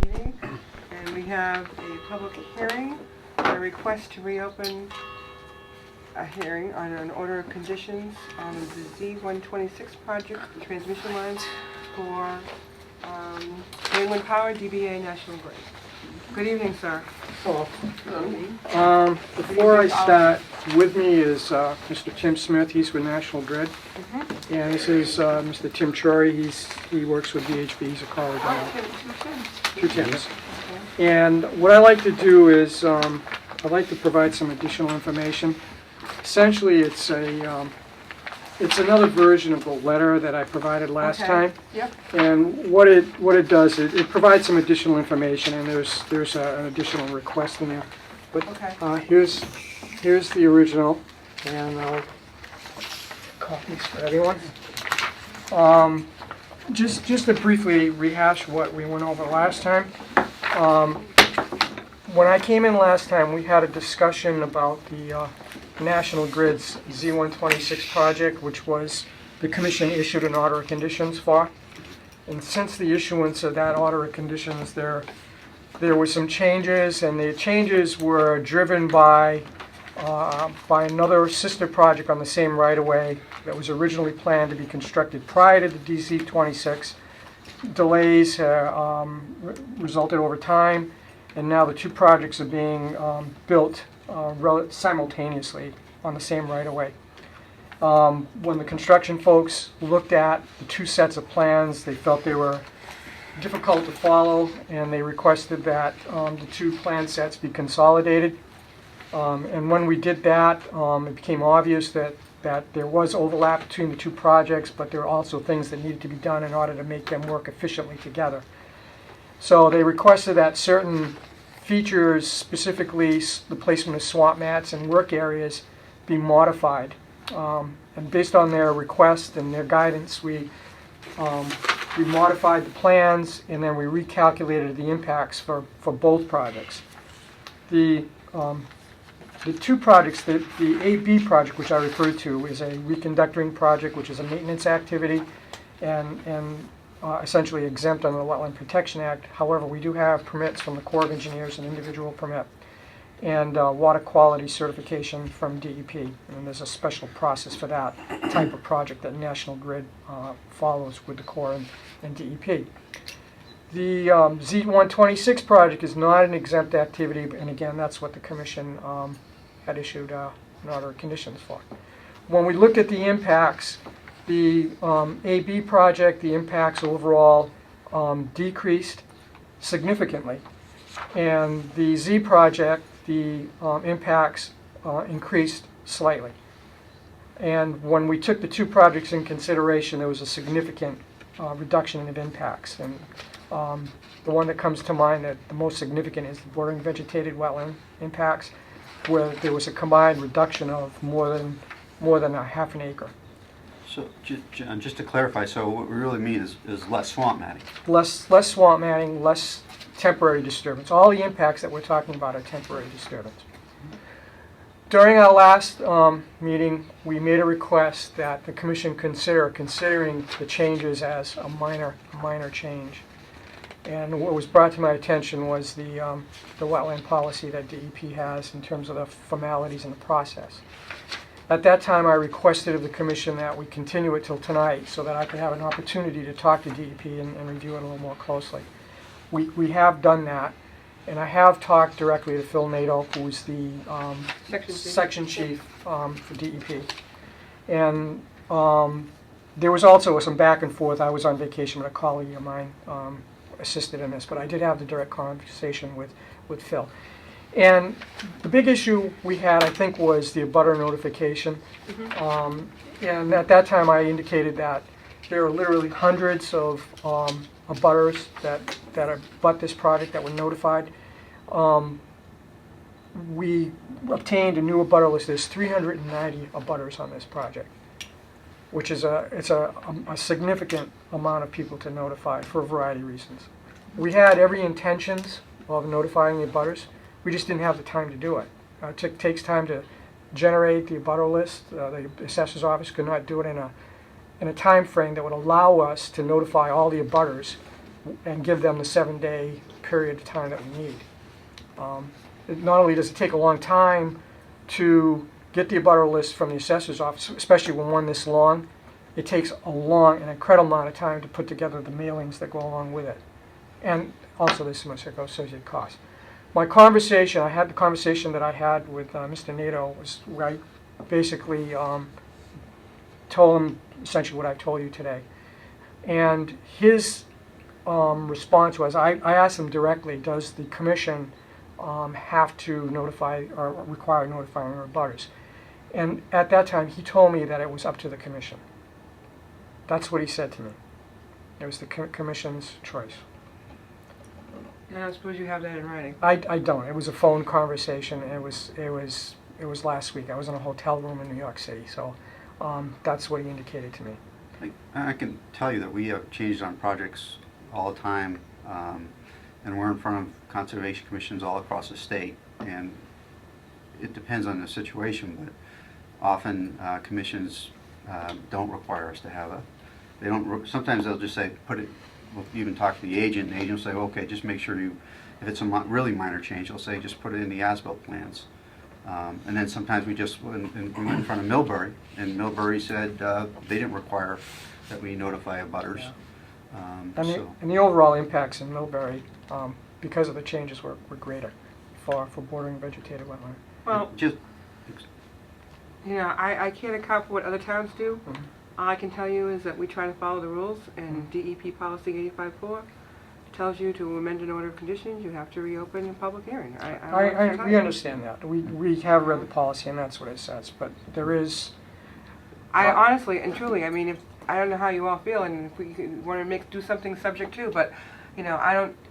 and we have a public hearing, a request to reopen a hearing on an order of conditions on the Z126 project, the transmission lines for New England Power, DBA National Grid. Good evening, sir. Hello. Before I start, with me is Mr. Tim Smith, he's with National Grid. And this is Mr. Tim Trory, he works with VHB, he's a colleague of mine. Two Tims. And what I like to do is, I'd like to provide some additional information. Essentially, it's another version of the letter that I provided last Okay. time. Yep. And what it does, it provides some additional information, and there's an additional request in there. But Okay. here's the original, and I'll copies for everyone. Just to briefly rehash what we went over last time. When I came in last time, we had a discussion about the National Grid's Z126 project, which was the commission issued an order of conditions for. And since the issuance of that order of conditions, there were some changes, and the changes were driven by another sister project on the same right-of-way that was originally planned to be constructed prior to the DC-26. Delays resulted over time, and now the two projects are being built simultaneously on the same right-of-way. When the construction folks looked at the two sets of plans, they felt they were difficult to follow, and they requested that the two plan sets be consolidated. And when we did that, it became obvious that there was overlap between the two projects, but there were also things that needed to be done in order to make them work efficiently together. So they requested that certain features, specifically the placement of swamp mats and work areas, be modified. And based on their request and their guidance, we modified the plans, and then we recalculated the impacts for both projects. The two projects, the AB project, which I referred to, is a reconductoring project, which is a maintenance activity, and essentially exempt under the Wetland Protection Act. However, we do have permits from the Corps of Engineers, an individual permit, and water quality certification from DEP. And there's a special process for that type of project that National Grid follows with the Corps and DEP. The Z126 project is not an exempt activity, and again, that's what the Commission had issued an order of conditions for. When we looked at the impacts, the AB project, the impacts overall decreased significantly. And the Z project, the impacts increased slightly. And when we took the two projects in consideration, there was a significant reduction of impacts. And the one that comes to mind that the most significant is the bordering vegetated wetland impacts, where there was a combined reduction of more than a half an acre. So, John, just to clarify, so what we really mean is less swamp matting. Less swamp matting, less temporary disturbance. All the impacts that we're talking about are temporary disturbance. During our last meeting, we made a request that the commission considering the changes as a minor change. And what was brought to my attention was the wetland policy that DEP has in terms of the formalities in the process. At that time, I requested of the commission that we continue it till tonight so that I could have an opportunity to talk to DEP and review it a little more closely. We have done that, and I have talked directly to Phil Nato, who's the section chief for DEP. And there was also some back and forth. I was on vacation, but a colleague of mine assisted in this, but I did have the direct conversation with Phil. And the big issue we had, I think, was the abutter notification. And at that time, I indicated that there are literally hundreds of abutters that abut this project that were notified. We obtained a new abutter list. There's 390 abutters on this project, which is a significant amount of people to notify for a variety of reasons. We had every intentions of notifying the abutters. We just didn't have the time to do it. It takes time to generate the abutter list. The assessor's office could not do it in a time frame that would allow us to notify all the abutters and give them the 7-day period of time that we need. Not only does it take a long time to get the abutter list from the assessor's office, especially when one this long, it takes an incredible amount of time to put together the mailings that go along with it. And also there's some associated costs. I had the conversation that I had with Mr. Nato, was where I basically told him essentially what I told you today. And his response was, I asked him directly, does the commission have to notify or require notifying our abutters? And at that time, he told me that it was up to the commission. That's what he said to me. It was the commission's choice. And I suppose you have that in writing. I don't. It was a phone conversation. And it was last week. I was in a hotel room in New York City, so that's what he indicated to me. I can tell you that we have changed on projects all the time, and we're in front of conservation commissions all across the state, and it depends on the situation, but often commissions don't require us to have sometimes they'll just say, we'll even talk to the agent, and the agent will say, okay, just make sure if it's a really minor change, they'll say, just put it in the as-built plans. And then sometimes we went in front of Millbury, and Millbury said they didn't require that we notify abutters. And the overall impacts in Millbury, because of the changes, were greater for bordering vegetated wetland. Well, I can't account for what other towns do. All I can tell you is that we try to follow the rules, and DEP policy 85.4 tells you to amend an order of conditions, you have to reopen a public hearing. We understand that. We have read the policy, and that's what it says. But there is. I honestly and truly, I mean, I don't know how you all feel, and if we want to do something subject to, but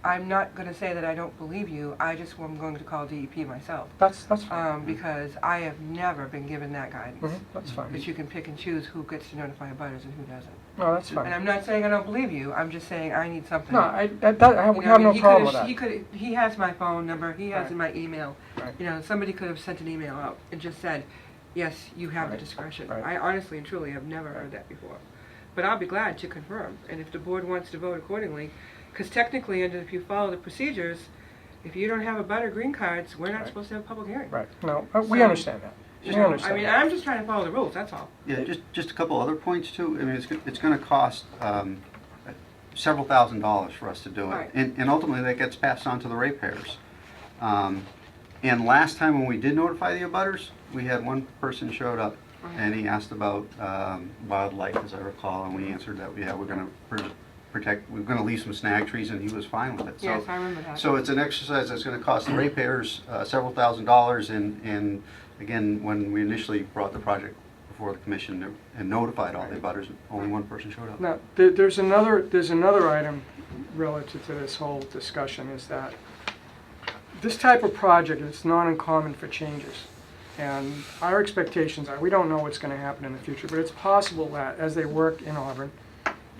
I'm not going to say that I don't believe you. I'm going to call DEP myself. That's fine. Because I have never been given that guidance. That's fine. That you can pick and choose who gets to notify abutters and who doesn't. No, that's fine. And I'm not saying I don't believe you. I'm just saying I need something. No, I have no problem with that. He has my phone number. He has my email. Right. Somebody could have sent an email out and just said, yes, you have the discretion. Right. I honestly and truly have never heard that before. But I'll be glad to confirm. And if the board wants to vote accordingly, because technically, if you follow the procedures, if you don't have abutter green cards, we're not supposed to have a public hearing. Right. No, we understand that. I'm just trying to follow the rules, that's all. Yeah, just a couple other points too. I mean, it's going to cost several $1,000s for us to do it, Right. and ultimately that gets passed on to the ratepayers. And last time when we did notify the abutters, we had one person showed up, and he asked about wildlife, as I recall, and we answered that we're going to we're going to leave some snag trees, and he was fine with it. Yes, I remember that. So it's an exercise that's going to cost the ratepayers several $1,000s, and again, when we initially brought the project before the commission and notified all the abutters. Only one person showed up. Now, there's another item relative to this whole discussion, is that this type of project is not uncommon for changes. And our expectations are, we don't know what's going to happen in the future, but it's possible that as they work in Auburn,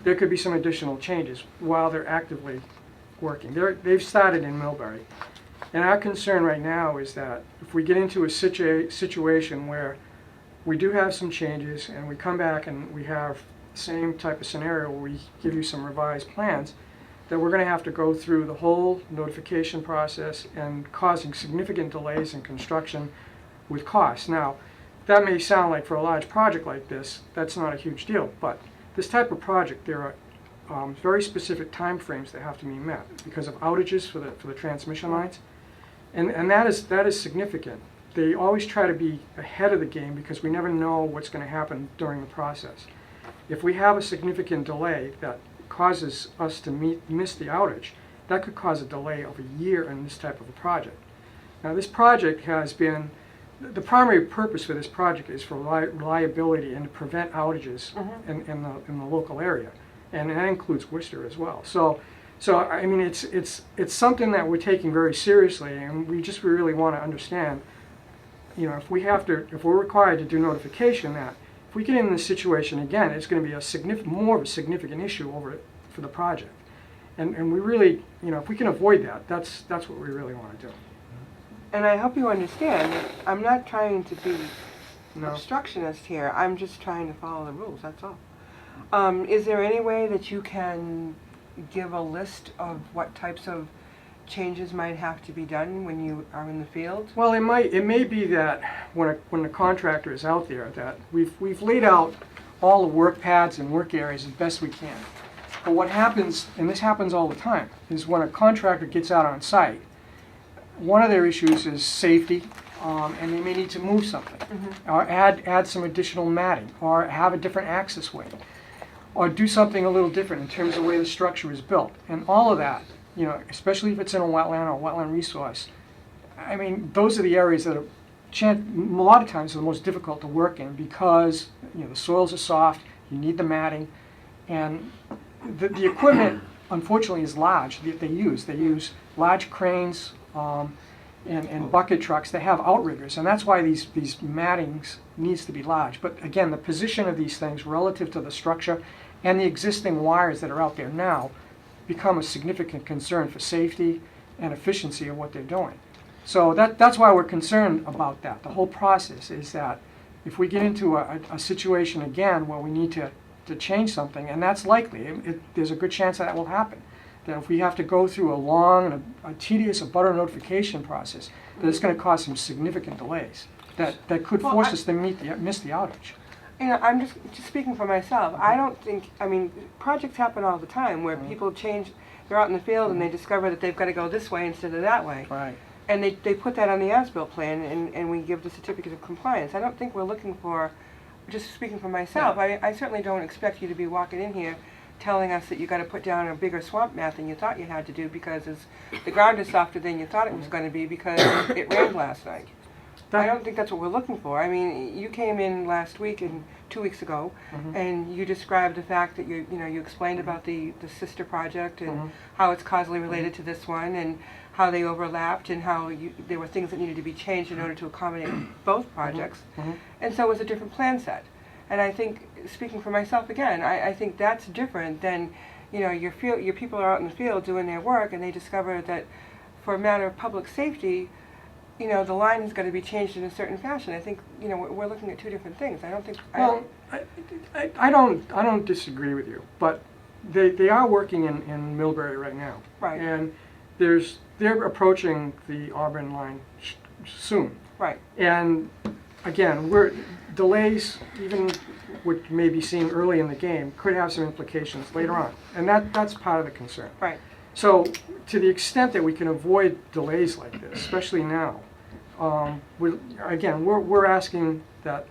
there could be some additional changes while they're actively working. They've started in Millbury. And our concern right now is that if we get into a situation where we do have some changes and we come back and we have the same type of scenario where we give you some revised plans, that we're going to have to go through the whole notification process and causing significant delays in construction with costs. Now, that may sound like for a large project like this, that's not a huge deal, but this type of project, there are very specific time frames that have to be met because of outages for the transmission lines, and that is significant. They always try to be ahead of the game because we never know what's going to happen during the process. If we have a significant delay that causes us to miss the outage, that could cause a delay of a year in this type of a project. Now, this project has been, the primary purpose for this project is for reliability and to prevent outages in the local area, and that includes Worcester as well. So I mean, it's something that we're taking very seriously, and we really want to understand, you know, if we're required to do notification, that if we get in this situation again, it's going to be more of a significant issue for the project, and we really, you know, if we can avoid that, that's what we really want to do. And I hope you understand that I'm not trying to be No. obstructionist here. I'm just trying to follow the rules, that's all. Is there any way that you can give a list of what types of changes might have to be done when you are in the field? Well, it may be that when the contractor is out there, that we've laid out all the work pads and work areas as best we can. But what happens, and this happens all the time, is when a contractor gets out on site, one of their issues is safety, and they may need to move something, or add some additional matting, or have a different access way, or do something a little different in terms of the way the structure is built. And all of that, you know, especially if it's in a wetland or wetland resource, I mean, those are the areas that are, a lot of times, are the most difficult to work in because, you know, the soils are soft, you need the matting, and the equipment, unfortunately, is large. They use large cranes, and bucket trucks. They have outriggers, and that's why these mattings needs to be large. But again, the position of these things relative to the structure and the existing wires that are out there now become a significant concern for safety and efficiency of what they're doing. So that's why we're concerned about that. The whole process is that if we get into a situation again where we need to change something, and that's likely, there's a good chance that will happen, that if we have to go through a long and a tedious abutter notification process, that it's going to cause some significant delays that could force us to miss the outage. You know, I'm just speaking for myself. I don't think, I mean, projects happen all the time where people change, they're out in the field and they discover that they've got to go this way instead of that way. Right. And they put that on the as-built plan, and we give the certificate of compliance. I don't think we're looking for, just speaking for myself, I certainly don't expect you to be walking in here telling us that you got to put down a bigger swamp mat than you thought you had to do because the ground is softer than you thought it was going to be because it rained last night. I don't think that's what we're looking for. I mean, you came in last week and 2 weeks ago, and you described the fact that you explained about the sister project and how it's causally related to this one and how they overlapped and how there were things that needed to be changed in order to accommodate both projects. And so it was a different plan set. And I think, speaking for myself again, I think that's different than, you know, your people are out in the field doing their work and they discover that for a matter of public safety, you know, the line has got to be changed in a certain fashion. I think, you know, we're looking at two different things. I don't think. Well, I don't disagree with you, but they are working in Millbury right now. Right. And they're approaching the Auburn line soon. Right. And again, delays, even what may be seen early in the game, could have some implications later on, and that's part of the concern. Right. So, to the extent that we can avoid delays like this, especially now, we're asking that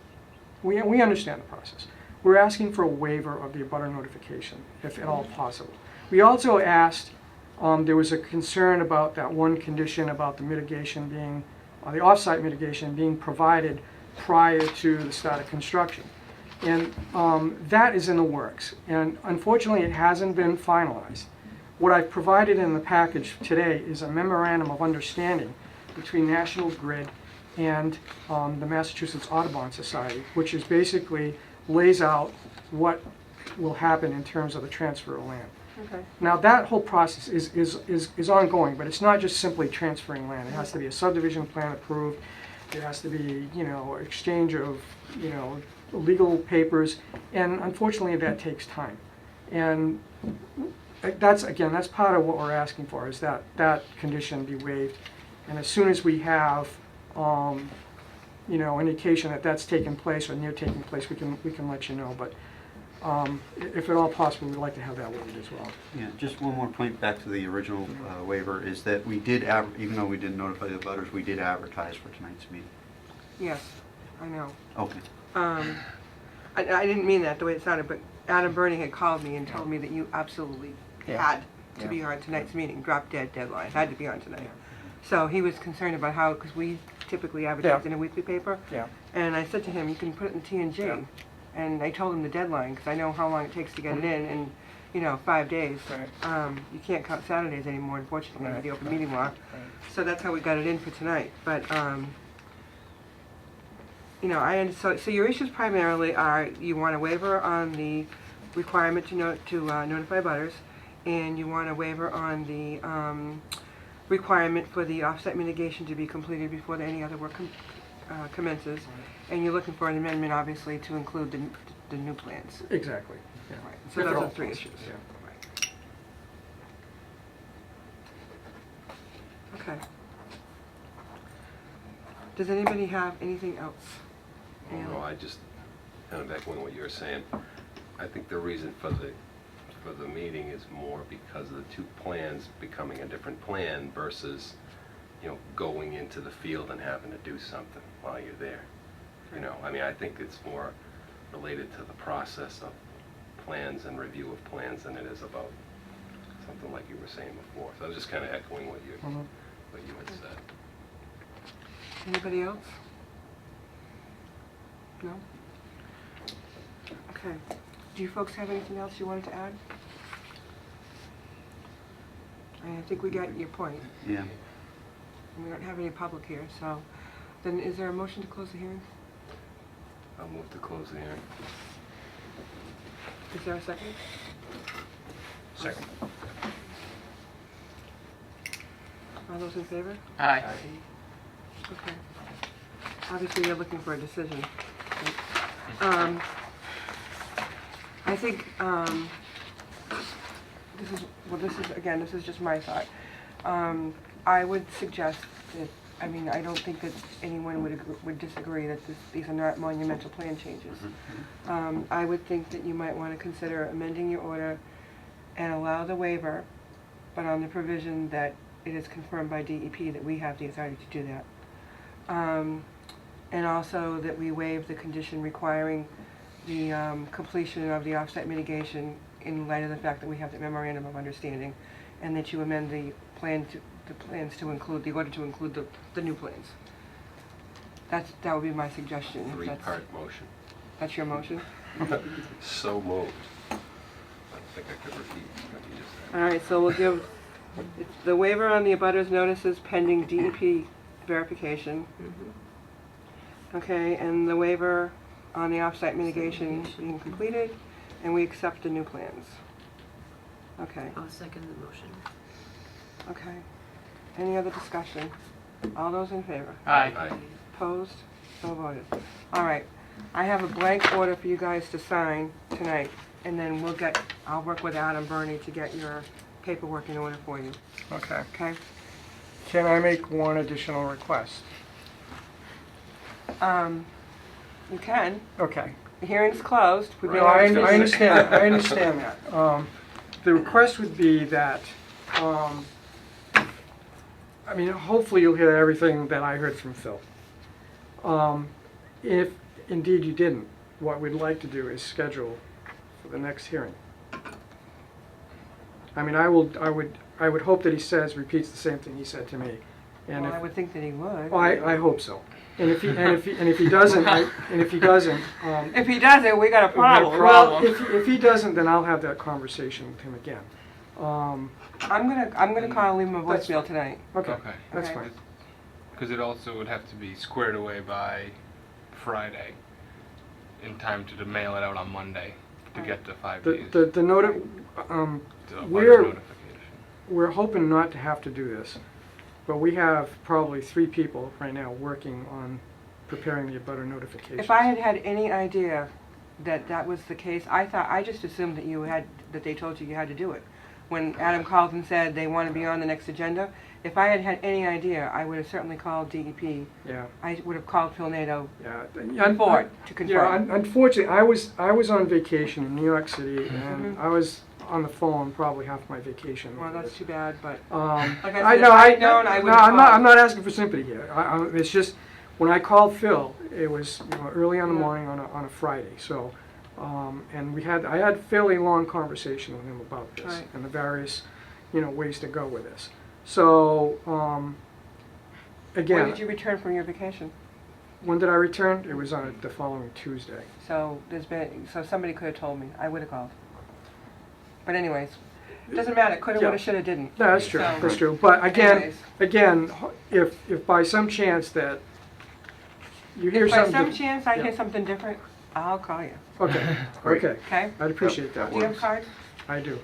we understand the process. We're asking for a waiver of the abutter notification, if at all possible. We also asked. There was a concern about that one condition about the mitigation being, the off-site mitigation being provided prior to the start of construction. And that is in the works. And unfortunately, it hasn't been finalized. What I've provided in the package today is a memorandum of understanding between National Grid and the Massachusetts Audubon Society, which is basically lays out what will happen in terms of the transfer of land. Okay. Now, that whole process is ongoing, but it's not just simply transferring land. It has to be a subdivision plan approved. There has to be, exchange of, legal papers, and unfortunately, that takes time. And that's part of what we're asking for, is that condition be waived. And as soon as we have, indication that that's taken place or near taking place, we can let you know. But if at all possible, we'd like to have that waived as well. Yeah, just one more point back to the original waiver is that we did, even though we didn't notify the butters, we did advertise for tonight's meeting. Yes, I know. Okay. I didn't mean that the way it sounded, but Adam Burney had called me and told me that you absolutely had to be on tonight's meeting, drop dead deadline, had to be on tonight. So he was concerned about how, because we typically advertise in a weekly paper. Yeah. And I said to him, you can put it in TNG. Yeah. And I told him the deadline, because I know how long it takes to get it in, and 5 days. Right. You can't count Saturdays anymore, unfortunately, with the open meeting law. Right. So that's how we got it in for tonight. But, so your issues primarily are you want a waiver on the requirement to notify butters, and you want a waiver on the requirement for the offsite mitigation to be completed before any other work commences, and you're looking for an amendment, obviously, to include the new plans. Exactly. Yeah. Right. So If at those all are three possible, issues. yeah. Right. Okay. Does anybody have anything else? No, I just, kind of echoing what you were saying, I think the reason for the meeting is more because of the two plans becoming a different plan versus, going into the field and having to do something while you're there. I think it's more related to the process of plans and review of plans than it is about something like you were saying before. So I was just kind of echoing what you had said. Anybody else? No? Okay. Do you folks have anything else you wanted to add? I think we got your point. Yeah. We don't have any public here, so then is there a motion to close the hearing? I'll move to close the hearing. Is there a second? Second. All those in favor? Aye. Okay. Obviously, you're looking for a decision. I think this is just my thought. I would suggest that, I don't think that anyone would disagree that these are not monumental plan changes. I would think that you might want to consider amending your order and allow the waiver, but on the provision that it is confirmed by DEP that we have the authority to do that. And also that we waive the condition requiring the completion of the offsite mitigation in light of the fact that we have the memorandum of understanding, and that you amend the plans to include the new plans. That would be my suggestion. Three-part motion. That's your motion? So moved. I don't think I could repeat what you just said. All right, so we'll give the waiver on the abutters notices pending DEP verification. Okay, and the waiver on the offsite mitigation being completed, and we accept the new plans. Okay, I'll second the motion. okay. Any other discussion? All those in favor? Aye. Aye. Opposed? So voted. All right, I have a blank order for you guys to sign tonight, and then I'll work with Adam Burney to get your paperwork in order for you, Okay. okay? Can I make one additional request? You can. Okay. The hearing's closed. We've been No, I on understand, I understand that. The request would be that, hopefully you'll hear everything that I heard from Phil. If indeed you didn't, what we'd like to do is schedule for the next hearing. I would hope that he repeats the same thing he said to me, And Well, if, I would think that he would. well, I hope so. And if he doesn't, if he doesn't, If he doesn't, we got a We've got a problem. well, if he doesn't, then I'll have that conversation with him again. I'm gonna call and leave him a That's voicemail tonight. Okay, Okay. that's Okay. fine. Because it also would have to be squared away by Friday in time to mail it out on Monday to get the 5 days. The the we're- notification. we're hoping not to have to do this, but we have probably 3 people right now working on preparing the abutter notifications. If I had had any idea that that was the case, I just assumed that they told you had to do it. When Adam called and said they want to be on the next agenda, if I had had any idea, I would have certainly called DEP. Yeah, I would have called Phil Nato yeah. before to confirm. Yeah, unfortunately, I was on vacation in New York City, and I was on the phone probably half my vacation. Well, that's too bad, but Like I said, if I'd known, I would have called. I'm not asking for sympathy here. It's just, when I called Phil, it was early in the morning on a Friday, so, and I had fairly long conversation with him about this, Right. and the various, ways to go with this. So, again. When did you return from your vacation? When did I return? It was on the following Tuesday. So somebody could have told me. I would have called. But anyways, it doesn't matter. Coulda, Yeah. woulda, shoulda, didn't. No, that's true, So- that's true. But Anyways. again, if by some chance that you hear If by something. some chance I yeah. hear something different, I'll call you. Okay, Great. okay. Okay? I'd appreciate that. Do you have cards? I do.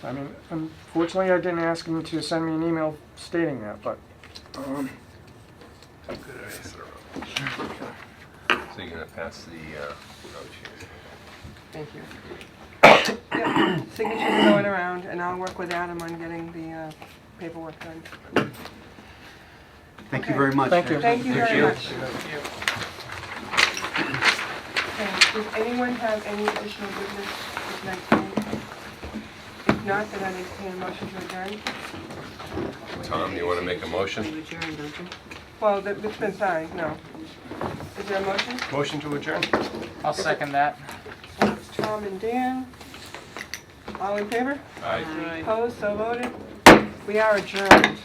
I mean, unfortunately, I didn't ask him to send me an email stating that, but, Good idea. So you're gonna pass the, Thank you. Yep, signatures are going around, and I'll work with Adam on getting the paperwork done. Thank you Okay. very much. Thank you. Thank you very you. much. Okay, does anyone have any additional business this night's meeting? If not, then I entertain a motion to adjourn. Tom, you wanna make a motion? You adjourn, don't you? Well, it's been signed, no. Is there a motion? Motion to adjourn? I'll second that. Tom and Dan. All in favor? Aye. Aye. Opposed, so voted. We are adjourned.